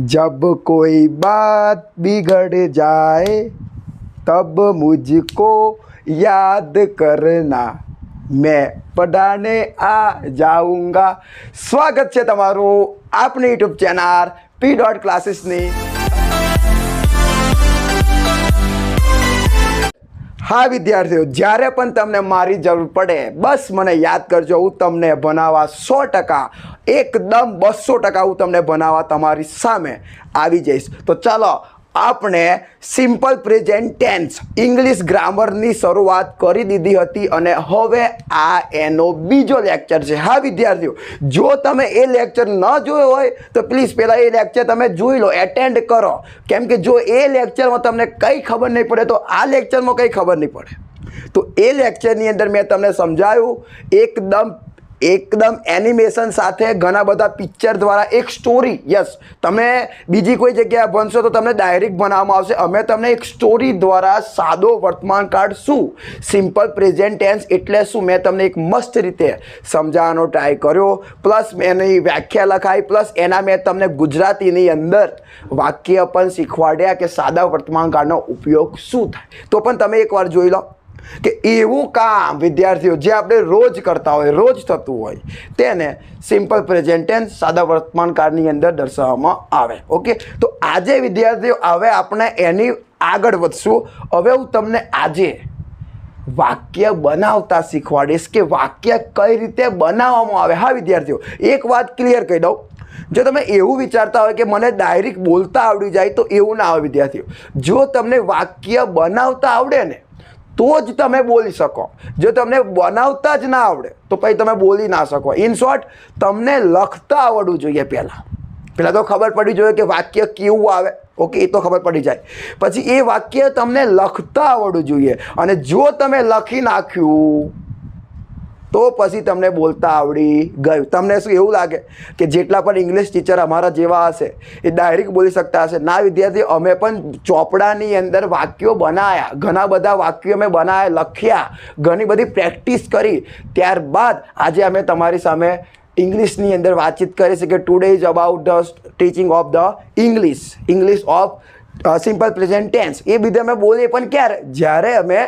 जब कोई बात बिगड़ जाए तब मुझको याद करना मैं पढ़ाने आ जाऊंगा। स्वागत છે તમારું આપની યુટ્યુબ ચેનલ P.Classes ની। હા વિદ્યાર્થીઓ, જ્યારે પણ તમને મારી જરૂર પડે બસ મને યાદ કરજો, હું તમને ભણાવવા 100% એકદમ 200% હું તમને ભણાવવા તમારી સામે આવી જઈશ। તો ચાલો આપણે સિમ્પલ પ્રેઝન્ટ ટેન્સ ઇંગ્લિશ ગ્રામરની શરૂઆત કરી દીધી હતી અને હવે આ એનો બીજો લેક્ચર છે। હા વિદ્યાર્થીઓ, જો તમે એ લેક્ચર ન જોયો હોય તો પ્લીઝ પહેલાં એ લેક્ચર તમે જોઈ લો, એટેન્ડ કરો, કેમ કે જો એ લેક્ચરમાં તમને કંઈ ખબર નહીં પડે તો આ લેક્ચરમાં કંઈ ખબર નહીં પડે। તો એ લેક્ચરની અંદર મેં તમને સમજાવ્યું એકદમ એનિમેશન સાથે ઘણા બધા પિક્ચર દ્વારા એક સ્ટોરી। યસ, તમે બીજી કોઈ જગ્યાએ ભણશો તો તમને ડાયરેક્ટ ભણાવવામાં આવશે, અમે તમને એક સ્ટોરી દ્વારા સાદો વર્તમાન કાળ શું, સિમ્પલ પ્રેઝન્ટ ટેન્સ એટલે શું, મેં તમને એક મસ્ત રીતે સમજાવવાનો ટ્રાય કર્યો, પ્લસ એની વ્યાખ્યા લખાઈ, પ્લસ એના મેં તમને ગુજરાતીની અંદર વાક્ય પણ શીખવાડ્યા કે સાદા વર્તમાન કાળનો ઉપયોગ શું થાય। તો પણ તમે એકવાર જોઈ લો કે એવું કામ વિદ્યાર્થીઓ જે આપણે રોજ કરતા હોય, રોજ થતું હોય, તેને સિમ્પલ પ્રેઝન્ટ ટેન્સ સાદા વર્તમાન કાળની અંદર દર્શાવવામાં આવે। ઓકે, તો આજે વિદ્યાર્થીઓ હવે આપણે એની આગળ વધશું। હવે હું તમને આજે વાક્ય બનાવતા શીખવાડીશ કે વાક્ય કઈ રીતે બનાવવામાં આવે। હા વિદ્યાર્થીઓ, એક વાત ક્લિયર કહી દઉં, જો તમે એવું વિચારતા હોય કે મને ડાયરેક્ટ બોલતા આવડી જાય તો એવું ના આવે વિદ્યાર્થીઓ। જો તમને વાક્ય બનાવતા આવડે ને તો જ તમે બોલી શકો, જો તમને બનાવતા જ ના આવડે તો પછી તમે બોલી ના શકો। ઇન શોર્ટ, તમને લખતા આવડવું જોઈએ। પહેલાં તો ખબર પડવી જોઈએ કે વાક્ય કેવું આવે। ઓકે, એ તો ખબર પડી જાય, પછી એ વાક્ય તમને લખતા આવડવું જોઈએ, અને જો તમે લખી નાખ્યું તો પછી તમને બોલતા આવડી ગયું। તમને શું એવું લાગે કે જેટલા પણ ઇંગ્લિશ ટીચર અમારા જેવા હશે એ ડાયરેક્ટ બોલી શકતા હશે? ના વિદ્યાર્થી, અમે પણ ચોપડાની અંદર વાક્યો બનાવ્યા, ઘણા બધા વાક્યો અમે બનાવ્યા, લખ્યા, ઘણી બધી પ્રેક્ટિસ કરી, ત્યારબાદ આજે અમે તમારી સામે ઇંગ્લિશની અંદર વાતચીત કરી છે કે today is about the teaching of the English of simple present tense. એ બધે અમે બોલીએ પણ ક્યારે? જ્યારે અમે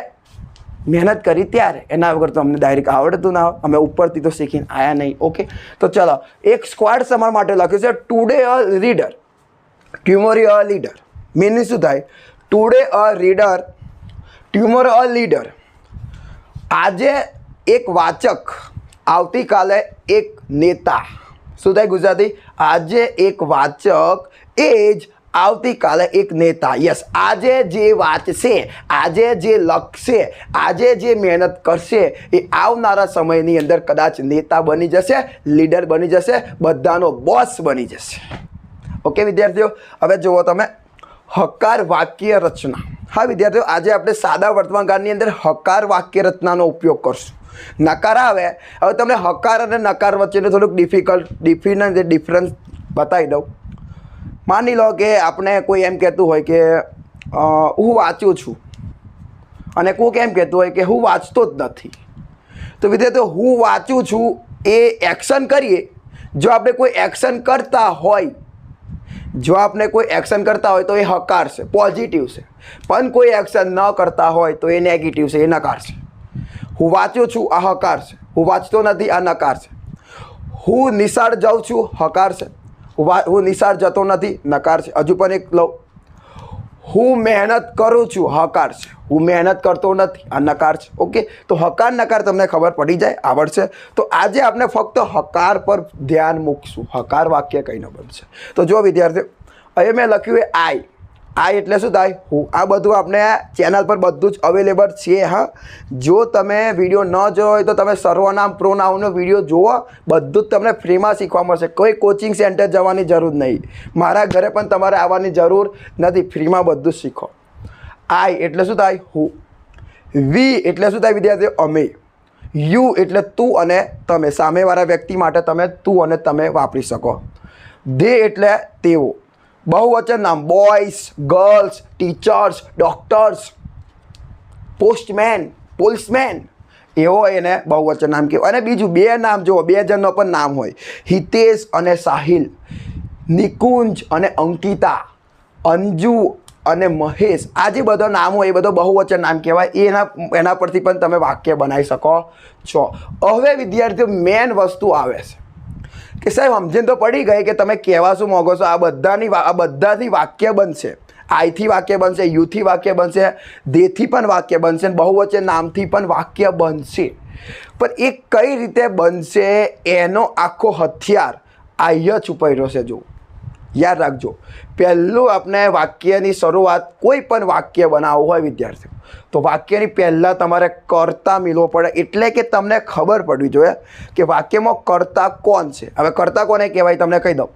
મહેનત કરી ત્યારે, એના વગર તો અમને ડાયરેક્ટ આવડતું ના, અમે ઉપરથી તો શીખીને આવ્યા નહીં। ઓકે, તો ચલો એક સ્ક્વાડ સમર માટે લખ્યું છે today a reader, tomorrow a leader. Meaning શું થાય? Today a reader, tomorrow a leader. આજે એક વાચક, આવતીકાલે એક નેતા। શું થાય ગુજરાતી? આજે એક વાચક એ જ આવતીકાલે એક નેતા। યસ, આજે જે વાંચશે, આજે જે લખશે, આજે જે મહેનત કરશે એ આવનારા સમયની અંદર કદાચ નેતા બની જશે, લીડર બની જશે, બધાનો બોસ બની જશે। ઓકે વિદ્યાર્થીઓ, હવે જુઓ તમે હકાર વાક્ય રચના। હા વિદ્યાર્થીઓ, આજે આપણે સાદા વર્તમાન કાળની અંદર હકાર વાક્ય રચનાનો ઉપયોગ કરશું। નકાર આવે, હવે તમને હકાર અને નકાર વચ્ચેનું થોડુંક ડિફરન્સ બતાવી દઉં। માની લો કે આપણે કોઈ એમ કહેતું હોય કે હું વાંચું છું, અને કોઈક એમ કહેતું હોય કે હું વાંચતો જ નથી। તો વિદ્યાર્થીઓ, હું વાંચું છું એ એક્શન કરીએ, જો આપણે કોઈ એક્શન કરતા હોય, તો એ હકાર છે, પોઝિટિવ છે, પણ કોઈ એક્શન ન કરતા હોય તો એ નેગેટિવ છે, એ નકાર છે। હું વાંચું છું આ હકાર છે, હું વાંચતો નથી આ નકાર છે। હું નિશાળ જાઉં છું હકાર છે, હું નિશાળ જતો નથી નકાર છે। હજુ પણ એક લઉં, હું મહેનત કરું છું હકાર છે, હું મહેનત કરતો નથી આ નકાર છે। ઓકે, તો હકાર નકાર તમને ખબર પડી જાય, આવડશે। તો આજે આપણે ફક્ત હકાર પર ધ્યાન મૂકશું, હકાર વાક્ય કઈ ન બનશે। તો જો વિદ્યાર્થીઓ, હવે મેં લખ્યું એ આઈ એટલે શું થાય? હું। આ બધું આપણે ચેનલ પર બધું જ અવેલેબલ છે। હા, જો તમે વિડીયો ન જોયો હોય તો તમે સર્વનામ પ્રોનાઉનનો વિડીયો જુઓ, બધું જ તમને ફ્રીમાં શીખવા મળશે, કોઈ કોચિંગ સેન્ટર જવાની જરૂર નહીં, મારા ઘરે પણ તમારે આવવાની જરૂર નથી, ફ્રીમાં બધું જ શીખો। આઈ એટલે શું થાય? હું। વી એટલે શું થાય વિદ્યાર્થીઓ? અમે। યુ એટલે તું અને તમે, સામેવાળા વ્યક્તિ માટે તમે તું અને તમે વાપરી શકો। ધે એટલે તેઓ, બહુવચન નામ, boys, girls, teachers, doctors, postman, policeman, એવો એને બહુવચન નામ કહેવાય। અને બીજું બે નામ જુઓ, બે જણનો પણ નામ હોય, હિતેશ અને સાહિલ। નિકુંજ અને અંકિતા, અંજુ અને મહેશ, આ જે બધા નામો એ બધો બહુવચન નામ કહેવાય. એના પરથી પણ તમે વાક્ય બનાવી શકો છો. હવે વિદ્યાર્થીઓ મેન વસ્તુ આવે છે કે સાહેબ સમજણ તો પડી ગઈ કે તમે કહેવા શું માગો છો. આ બધાથી વાક્ય બનશે. આઈથી વાક્ય બનશે, યુથી વાક્ય બનશે, દેથી પણ વાક્ય બનશે, બહુવચન નામથી પણ વાક્ય બનશે. પણ એ કઈ રીતે બનશે એનો આખો હથિયાર અહીંયા છુપાયેલો છે. જો યાદ રાખજો, પહેલું આપણે વાક્યની શરૂઆત કોઈ પણ વાક્ય બનાવવું હોય વિદ્યાર્થીઓ, તો વાક્યની પહેલાં તમારે કર્તા મિલવો પડે. એટલે કે તમને ખબર પડવી જોઈએ કે વાક્યમાં કર્તા કોણ છે. હવે કર્તા કોને કહેવાય તમને કહી દઉં.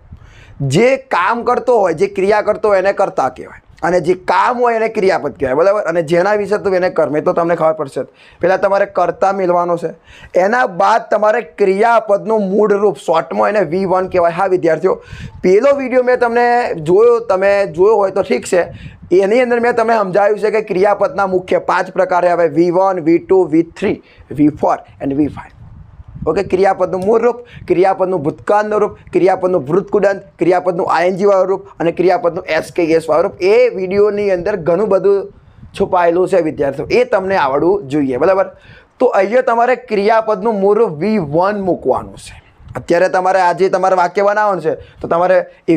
જે કામ કરતો હોય, જે ક્રિયા કરતો હોય એને કર્તા કહેવાય, અને જે કામ હોય એને ક્રિયાપદ કહેવાય, બરાબર. અને જેના વિશે તો એને કર્મ, તો તમને ખબર પડશે. પહેલાં તમારે કર્તા મિલવાનો છે, એના બાદ તમારે ક્રિયાપદનું મૂળ રૂપ, શોર્ટમાં એને V1 કહેવાય. હા વિદ્યાર્થીઓ, પહેલો વિડીયો મેં તમને જોયો, તમે જોયો હોય તો ઠીક છે. એની અંદર મેં તમને સમજાવ્યું છે કે ક્રિયાપદના મુખ્ય 5 પ્રકાર આવે: V1, V2, V3, V4 and V5. Okay, ક્રિયાપદનું મૂળ રૂપ, ક્રિયાપદનું ભૂતકાળનું રૂપ, ક્રિયાપદનું વૃત્તકુદંત, ક્રિયાપદનું ING વાળું રૂપ અને ક્રિયાપદનું SKS વાળું રૂપ. એ વિડીયોની અંદર ઘણું બધું છુપાયેલું છે વિદ્યાર્થીઓ, એ તમને આવડવું જોઈએ, બરાબર. તો અહીંયા તમારે ક્રિયાપદનું મૂળ રૂપ V1 મૂકવાનું છે. અત્યારે તમારે આજે તમારે વાક્ય બનાવવાનું છે તો તમારે એ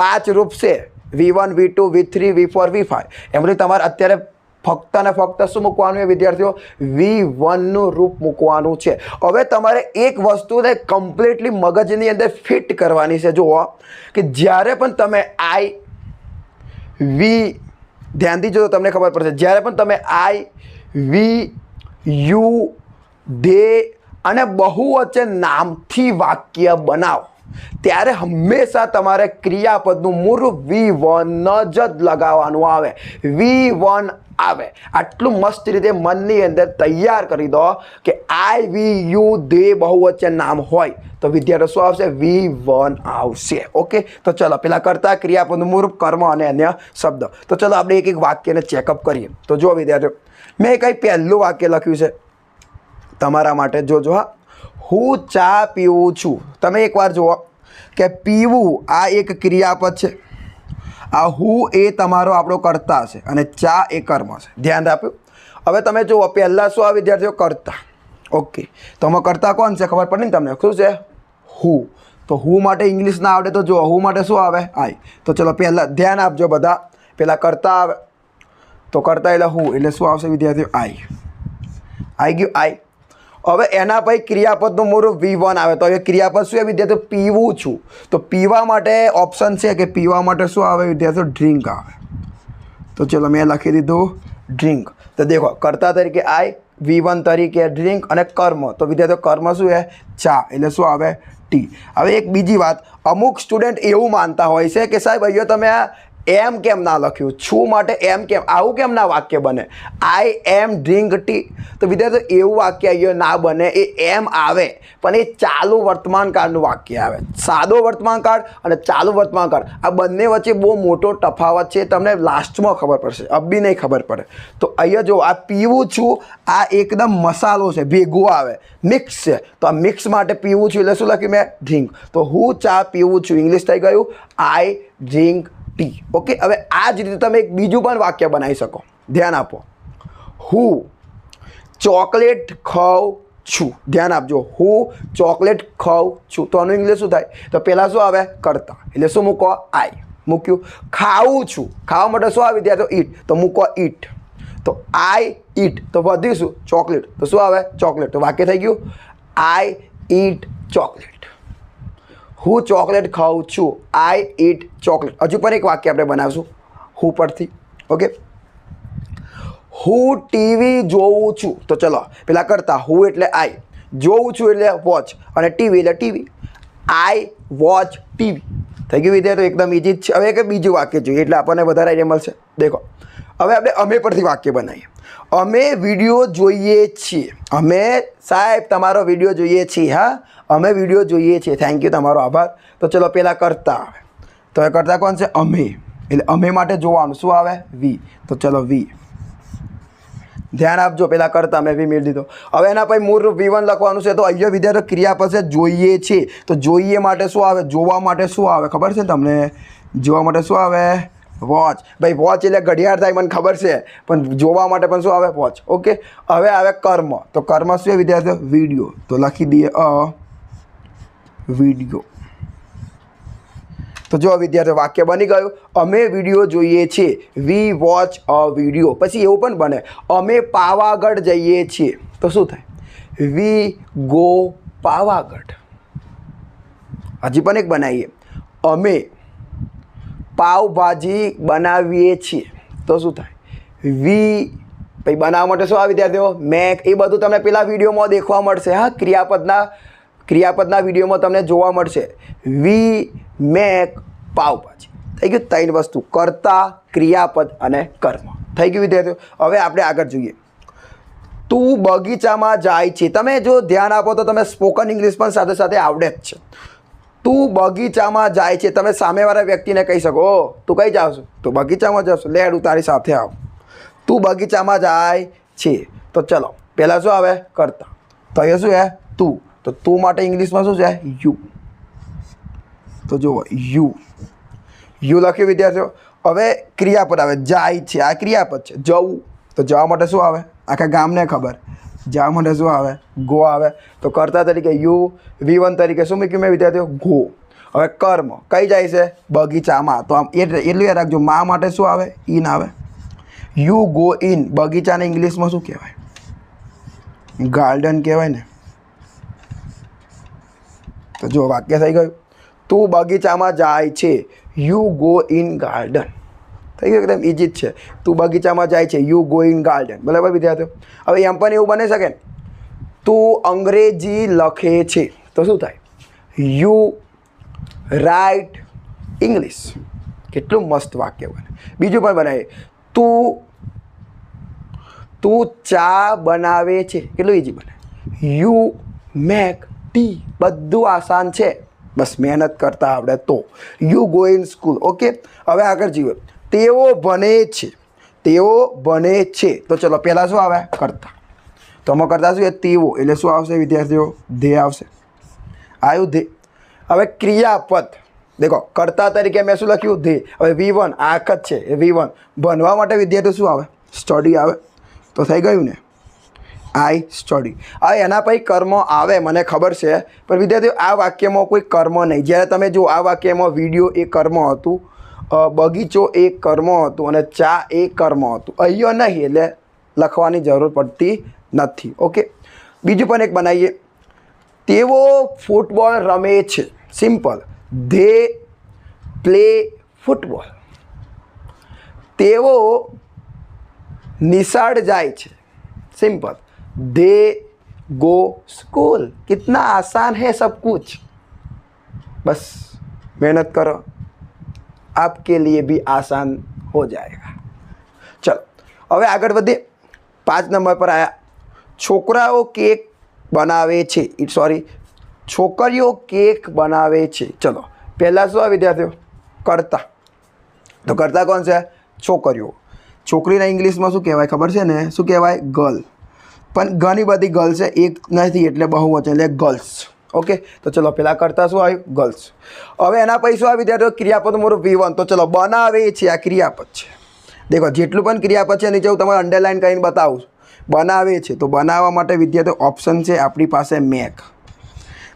5 રૂપ છે, V1, V2, V3, V4, V5. એમાંથી તમારે અત્યારે ફક્ત અને ફક્ત શું મૂકવાનું છે વિદ્યાર્થીઓ? V1નું રૂપ મૂકવાનું છે. હવે તમારે એક વસ્તુને કમ્પ્લીટલી મગજની અંદર ફિટ કરવાની છે. જુઓ કે જ્યારે પણ તમે ધ્યાનથી જો તમને ખબર પડશે, જ્યારે પણ તમે યુ, દે અને બહુવચન નામથી વાક્ય બનાવો ત્યારે હંમેશા તમારે ક્રિયાપદનું મૂળ રૂપ V1 જ લગાવવાનું આવે. V1 આવે. આટલું મસ્ત રીતે મનની અંદર તૈયાર કરી દો કે યુ, દે બહુવચન નામ હોય તો વિદ્યાર્થીઓ શું આવશે? V1 આવશે. ઓકે, તો ચલો પેલા કરતા ક્રિયાપદનું મૂળ રૂપ, કર્મ અને અન્ય શબ્દ. તો ચલો આપણે એક એક વાક્યને ચેકઅપ કરીએ. તો જો વિદ્યાર્થીઓ, મેં કંઈ પહેલું વાક્ય લખ્યું છે તમારા માટે. જોજો હા, હું ચા પીવું છું. તમે એકવાર જુઓ કે પીવું આ એક ક્રિયાપદ છે, આ હું એ તમારો આપણો કર્તા છે અને ચા એ કર્મ છે. ધ્યાન આપ્યું. હવે તમે જુઓ પહેલાં શું આ વિદ્યાર્થીઓ? કર્તા. ઓકે, તો આમાં કર્તા કોણ છે ખબર પડી ને તમને? શું છે? હું. તો હું માટે ઇંગ્લિશ ના આવડે તો જુઓ, હું માટે શું આવે? આઈ. તો ચલો પહેલાં ધ્યાન આપજો બધા. પહેલાં કર્તા આવે તો કર્તા એટલે હું, એટલે શું આવશે વિદ્યાર્થીઓ? આઈ ગયું, આઈ. હવે એના પછી ક્રિયાપદનું મૂળ રૂપ V1 આવે. તો હવે ક્રિયાપદ શું છે વિદ્યાર્થીઓ? પીવું છું. તો પીવા માટે ઓપ્શન છે કે પીવા માટે શું આવે વિદ્યાર્થીઓ? ડ્રિંક આવે. તો ચલો મેં લખી દીધું ડ્રિંક. તો દેખો, કર્તા તરીકે આઈ, V1 તરીકે ડ્રિંક અને કર્મ. તો વિદ્યાર્થીઓ કર્મ શું છે? ચા. એટલે શું આવે? ટી. હવે એક બીજી વાત, અમુક સ્ટુડન્ટ એવું માનતા હોય છે કે સાહેબ અહીંયા તમે એમ કેમ ના લખ્યું? છું માટે એમ કેમ? આવું કેમ ના વાક્ય બને? આઈ એમ ડ્રિંક ટી. તો વિદ્યાર્થીઓ એવું વાક્ય અહીંયા ના બને. એ એમ આવે પણ એ ચાલુ વર્તમાન કાળનું વાક્ય આવે. સાદો વર્તમાન કાળ અને ચાલુ વર્તમાન કાળ, આ બંને વચ્ચે બહુ મોટો તફાવત છે. તમને લાસ્ટમાં ખબર પડશે, અબી નહીં ખબર પડે. તો અહીંયા જો આ પીવું છું, આ એકદમ મસાલો છે, ભેગું આવે, મિક્સ છે. તો આ મિક્સ માટે પીવું છું એટલે શું લખ્યું મેં? ડ્રિંક. તો હું ચા પીવું છું, ઇંગ્લિશ થઈ ગયું આઈ ડ્રિંક ટી. ઓકે, હવે આ જ રીતે તમે એક બીજું પણ વાક્ય બનાવી શકો. ધ્યાન આપો, હું ચોકલેટ ખાઉં છું. ધ્યાન આપજો, હું ચોકલેટ ખાઉં છું. તો આનું ઇંગ્લિશ શું થાય? તો પહેલાં શું આવે? કર્તા. એટલે શું મૂકો? આઈ મૂક્યું. ખાઉં છું, ખાવા માટે શું આવે વિદ્યાર્થીઓ? ઈટ. તો મૂકો ઈટ. તો આઈ ઈટ. તો વધીશું ચોકલેટ. તો શું આવે? ચોકલેટ. તો વાક્ય થઈ ગયું આઈ ઈટ ચોકલેટ. હું ચોકલેટ ખાઉં છું, આઈ ઈટ ચોકલેટ. હજુ પણ એક વાક્ય આપણે બનાવશું હું પરથી. ઓકે, હું ટીવી જોઉં છું. તો ચલો પેલા કરતા હું એટલે આઈ, જોઉં છું એટલે વોચ, અને ટીવી એટલે ટીવી. આઈ વોચ ટીવી. થઈ ગયું વિદ્યાર્થીઓ? એકદમ ઇઝી જ છે. હવે એક બીજું વાક્ય જોઈએ એટલે આપણને વધારે આઈડિયા મળશે. દેખો, હવે આપણે અમે પરથી વાક્ય બનાવીએ. અમે વિડીયો જોઈએ છીએ. અમે સાહેબ તમારો વિડીયો જોઈએ છીએ. હા, અમે વિડીયો જોઈએ છીએ. થેન્ક યુ, તમારો આભાર. તો ચલો પહેલાં કરતા આવે. તો એ કરતા કોણ છે? અમે. એટલે અમે માટે જોવાનું શું આવે? વી. તો ચલો વી. ધ્યાન આપજો, પહેલાં કરતા મેં વી મેળ દીધો. હવે એના પછી મૂળ રૂપ V1 લખવાનું છે. તો અહીંયા વિદ્યાર્થીઓ ક્રિયાપદ છે જોઈએ છે. તો જોઈએ માટે શું આવે? જોવા માટે શું આવે ખબર છે તમને? જોવા માટે શું આવે? વોચ. ભાઈ વોચ એટલે ઘડિયાળ થાય મને ખબર છે, પણ જોવા માટે પણ શું આવે? વોચ. ઓકે. હવે આવે કર્મ. તો કર્મ શું છે વિદ્યાર્થીઓ? વિડીયો. તો લખી દઈએ વિડીયો. તો જો વિદ્યાર્થીઓ વાક્ય બની ગયું. અમે વિડીયો જોઈએ છીએ. વી વોચ અ વિડીયો. પછી એવું પણ બને અમે પાવાગઢ જઈએ છીએ. તો શું થાય? We go Pavagadh. હજી પણ એક બનાવીએ. અમે પાવભાજી બનાવીએ છીએ. તો શું થાય? વી ભાઈ બનાવવા માટે શું આવે વિદ્યાર્થીઓ? મેક. એ બધું તમને પેલા વિડીયોમાં દેખવા મળશે. હા, ક્રિયાપદના વિડીયોમાં તમને જોવા મળશે. We make pav bhaji. થઈ ગયું 3 વસ્તુ: કર્તા, ક્રિયાપદ અને કર્મ. થઈ ગયું વિદ્યાર્થીઓ. હવે આપણે આગળ જોઈએ. તું બગીચામાં જાય છે. તમે જો ધ્યાન આપો તો તમે સ્પોકન ઇંગ્લિશ પણ સાથે સાથે આવડે જ છે. તું બગીચામાં જાય છે. તમે સામેવાળા વ્યક્તિને કહી શકો તું કઈ જાવ છું? તો બગીચામાં જાવ છું. લે હું તારી સાથે આવ. તું બગીચામાં જાય છે. તો ચલો પહેલાં શું આવે? કરતા. તો અહીંયા શું છે? તું. તો તું માટે ઇંગ્લિશમાં શું છે? યુ. તો જુઓ યુ લખ્યું વિદ્યાર્થીઓ. હવે ક્રિયાપદ આવે. જાય છે. આ ક્રિયાપદ છે. જવું. તો જવા માટે શું આવે? આખા ગામને ખબર. જવા માટે શું આવે? ગો આવે. તો કર્તા તરીકે યુ. V1 તરીકે શું મૂક્યું મેં વિદ્યાર્થીઓ? ગો. હવે કર્મ કઈ જાય છે? બગીચામાં. તો આમ એટલું યાદ રાખજો. મા માટે શું આવે? ઇન આવે. You go in. બગીચાને ઇંગ્લિશમાં શું કહેવાય? ગાર્ડન કહેવાય ને. તો જો વાક્ય થઈ ગયું. તું બગીચામાં જાય છે. You go in garden. થઈ ગયું. એકદમ ઇઝી જ છે. તું બગીચામાં જાય છે. You go in garden. બરાબર વિદ્યાર્થીઓ. હવે એમ પણ એવું બની શકે ને, તું અંગ્રેજી લખે છે. તો શું થાય? You write English. કેટલું મસ્ત વાક્ય બને. બીજું પણ બનાવીએ. તું ચા બનાવે છે. કેટલું ઇઝી બને? You make tea. બધું આસાન છે, બસ મહેનત કરતા આવડે તો. You go in school. Okay. હવે આગળ જીવો. તેઓ ભણે છે. તો ચલો પહેલાં શું આવે? કરતા. તો આમાં કરતા શું છે? તેઓ. એટલે શું આવશે વિદ્યાર્થીઓ? ધ્યેય આવશે. આવ્યું ધ્યેય. હવે ક્રિયાપદ દેખો. કરતા તરીકે મેં શું લખ્યું? ધ્યેય. હવે V1 આખ જ છે. V1 ભણવા માટે વિદ્યાર્થીઓ શું આવે? સ્ટડી આવે. તો થઈ ગયું ને? I study. હવે એના પછી કર્મ આવે મને ખબર છે, પણ વિદ્યાર્થીઓ આ વાક્યમાં કોઈ કર્મ નહીં. જ્યારે તમે જો આ વાક્યમાં વિડીયો એ કર્મ હતું, બગીચો એ કર્મ હતું અને ચા એ કર્મ હતું. અહીંયા નહીં એટલે લખવાની જરૂર પડતી નથી. ઓકે. બીજું પણ એક બનાવીએ. તેઓ ફૂટબોલ રમે છે. સિમ્પલ. They play football. તેઓ નિશાળ જાય છે. सिंपल. दे गो स्कूल. कितना आसान है सब कुछ. बस मेहनत करो, आपके लिए भी आसान हो जाएगा. चलो હવે આગળ વધીએ. 5 નંબર પર આયા. છોકરાઓ કેક બનાવે છે. છોકરીઓ કેક બનાવે છે. ચલો પહેલાં શું આ વિદ્યાર્થીઓ? કરતા. તો કરતા કોણ છે? છોકરીઓ. છોકરીના ઇંગ્લિશમાં શું કહેવાય ખબર છે ને? શું કહેવાય? ગર્લ. પણ ઘણી બધી ગર્લ્સ છે, એક નથી, એટલે બહુવચન એટલે ગર્લ્સ. ઓકે. તો ચલો પહેલાં કરતા શું આવ્યું? ગર્લ્સ. હવે એના પછી શું આવી વિદ્યાર્થીઓ? ક્રિયાપદ મોરું V1. તો ચલો બનાવે છે. આ ક્રિયાપદ છે. દેખો જેટલું પણ ક્રિયાપદ છે નીચે હું તમારે અંડરલાઇન કરીને બતાવું છું. બનાવે છે. તો બનાવવા માટે વિદ્યાર્થીઓ ઓપ્શન છે આપણી પાસે મેક.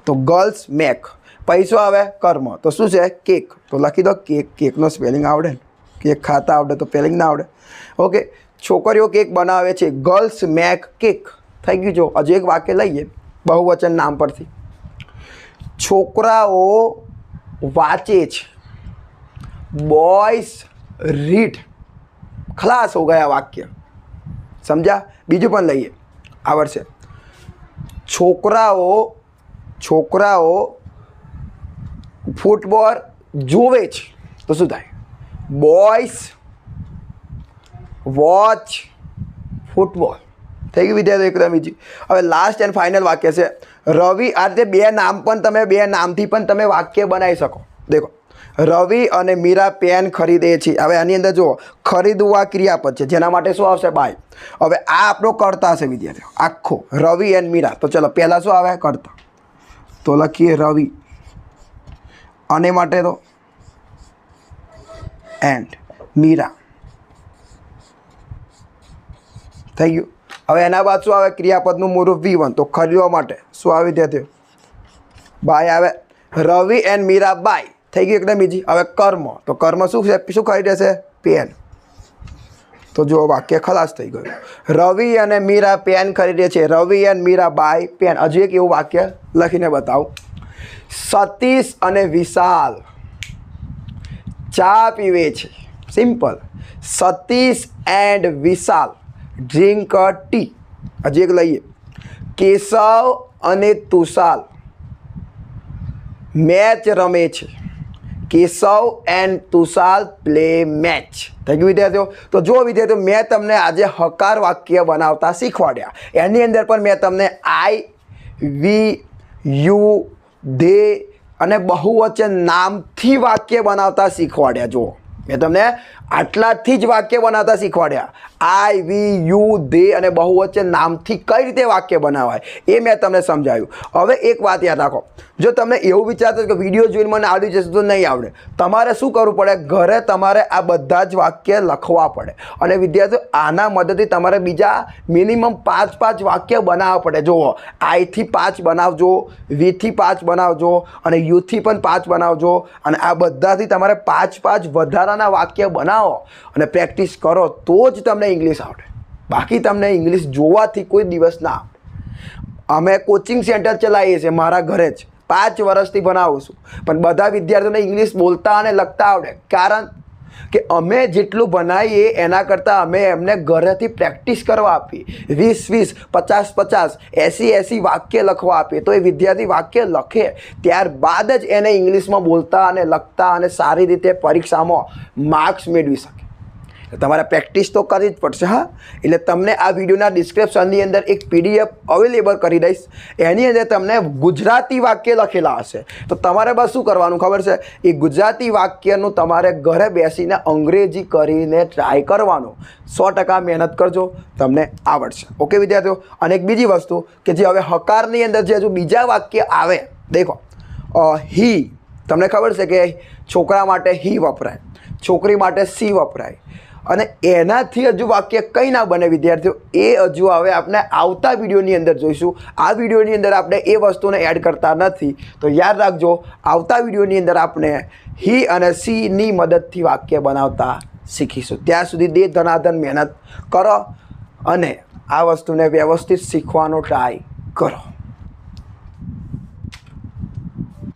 તો ગર્લ્સ મેક. પછી શું આવે? કર્મ. તો શું છે? કેક. તો લખી દો કેક. કેકનો સ્પેલિંગ આવડે ને? કેક ખાતા આવડે તો સ્પેલિંગ ના આવડે. ઓકે. છોકરીઓ કેક બનાવે છે. Girls make cake. થઈ ગયું. જો હજુ એક વાક્ય લઈએ બહુવચન નામ પરથી. છોકરાઓ વાંચે છે. Boys read. ખલાસ હો ગયા વાક્ય. સમજ્યા? બીજું પણ લઈએ, આવડશે. છોકરાઓ ફૂટબોલ જુએ છે. તો શું થાય? Boys watch football. થઈ ગયું વિદ્યાર્થીઓ? એકદમ ઈજી. હવે લાસ્ટ એન્ડ ફાઇનલ વાક્ય છે રવિ. આ રીતે બે નામ પણ તમે બે નામથી પણ તમે વાક્ય બનાવી શકો. દેખો રવિ અને મીરા પેન ખરીદે છે. હવે આની અંદર જુઓ ખરીદવા ક્રિયાપદ છે જેના માટે શું આવશે બાય. હવે આ આપણો કરતા છે વિદ્યાર્થીઓ આખો રવિ એન્ડ મીરા. તો ચલો પહેલાં શું આવે કરતા, તો લખીએ રવિ અને માટે તો એન્ડ મીરા થઈ ગયું. હવે એના બાદ શું આવે ક્રિયાપદનું મૂળરૂપ V1. તો ખરીદવા માટે શું આવે વિદ્યાર્થીઓ બાય આવે. રવિ એન્ડ મીરા બાય થઈ ગયું એકદમ ઇઝી. હવે કર્મ, તો કર્મ શું છે, શું ખરીદે છે પેન. તો જો વાક્ય ખલાસ થઈ ગયું. રવિ અને મીરા પેન ખરીદે છે. રવિ એન્ડ મીરા બાય પેન. હજુ એક એવું વાક્ય લખીને બતાવું. સતીશ અને વિશાલ ચા પીવે છે. Simple. Satish and Vishal drink tea. હજી એક લઈએ. કેશવ અને તુષાર મેચ રમે છે. Keshav and Tushar play match. થઈ ગયું વિદ્યાર્થીઓ. તો જો વિદ્યાર્થીઓ મેં તમને આજે હકાર વાક્ય બનાવતા શીખવાડ્યા. એની અંદર પણ મેં તમને આઈ, વી, યુ, ધે અને બહુવચન નામથી વાક્ય બનાવતા શીખવાડ્યા. જુઓ મેં તમને આટલાથી જ વાક્ય બનાવતા શીખવાડ્યા. આઈ, વી, યુ, ધે અને બહુવચન નામથી કઈ રીતે વાક્ય બનાવાય એ મેં તમને સમજાવ્યું. હવે એક વાત યાદ રાખો, જો તમને એવું વિચારતો કે વિડીયો જોઈને મને આવડી જશે તો નહીં આવડે, તમારે શું કરવું પડે, ઘરે તમારે આ બધા જ વાક્ય લખવા પડે. અને વિદ્યાર્થીઓ આના મદદથી તમારે બીજા મિનિમમ 5 વાક્ય બનાવવા પડે. જુઓ આઈથી 5 બનાવજો, વીથી 5 બનાવજો અને યુથી પણ 5 બનાવજો. અને આ બધાથી તમારે 5 વધારાના વાક્ય બનાવો અને પ્રેક્ટિસ કરો તો જ તમને ઇંગ્લિશ આવડે. બાકી તમને ઇંગ્લિશ જોવાથી કોઈ દિવસ ના આવડે. અમે કોચિંગ સેન્ટર ચલાવીએ છીએ મારા ઘરે જ 5 વર્ષથી ભણાવું છું, પણ બધા વિદ્યાર્થીઓને ઇંગ્લિશ બોલતા અને લખતા આવડે. કારણ કે અમે જેટલું ભણાવીએ એના કરતાં અમે એમને ઘરેથી પ્રેક્ટિસ કરવા આપીએ. 20 50 80 વાક્ય લખવા આપીએ. તો એ વિદ્યાર્થી વાક્ય લખે ત્યારબાદ જ એને ઇંગ્લિશમાં બોલતા અને લખતા અને સારી રીતે પરીક્ષામાં માર્ક્સ મેળવી શકે. તમારે પ્રેક્ટિસ તો કરવી જ પડશે. હા, એટલે તમને આ વિડીયોના ડિસ્ક્રિપ્શનની અંદર એક PDF અવેલેબલ કરી દઈશ. એની અંદર તમને ગુજરાતી વાક્ય લખેલા હશે. તો તમારે બસ શું કરવાનું ખબર છે, એ ગુજરાતી વાક્યનું તમારે ઘરે બેસીને અંગ્રેજી કરીને ટ્રાય કરવાનું. 100% મહેનત કરજો, તમને આવડશે. ઓકે વિદ્યાર્થીઓ. અને એક બીજી વસ્તુ કે જે હવે હકારની અંદર જે હજુ બીજા વાક્ય આવે, દેખો હી. તમને ખબર છે કે છોકરા માટે હી વપરાય, છોકરી માટે સી વપરાય. અને એનાથી હજુ વાક્ય કંઈ ના બને વિદ્યાર્થીઓ, એ હજુ હવે આપણે આવતા વિડીયોની અંદર જોઈશું. આ વિડીયોની અંદર આપણે એ વસ્તુને એડ કરતા નથી. તો યાદ રાખજો, આવતા વિડીયોની અંદર આપણે હી અને સીની મદદથી વાક્ય બનાવતા શીખીશું. ત્યાં સુધી દે ધનાધન મહેનત કરો અને આ વસ્તુને વ્યવસ્થિત શીખવાનો ટ્રાય કરો.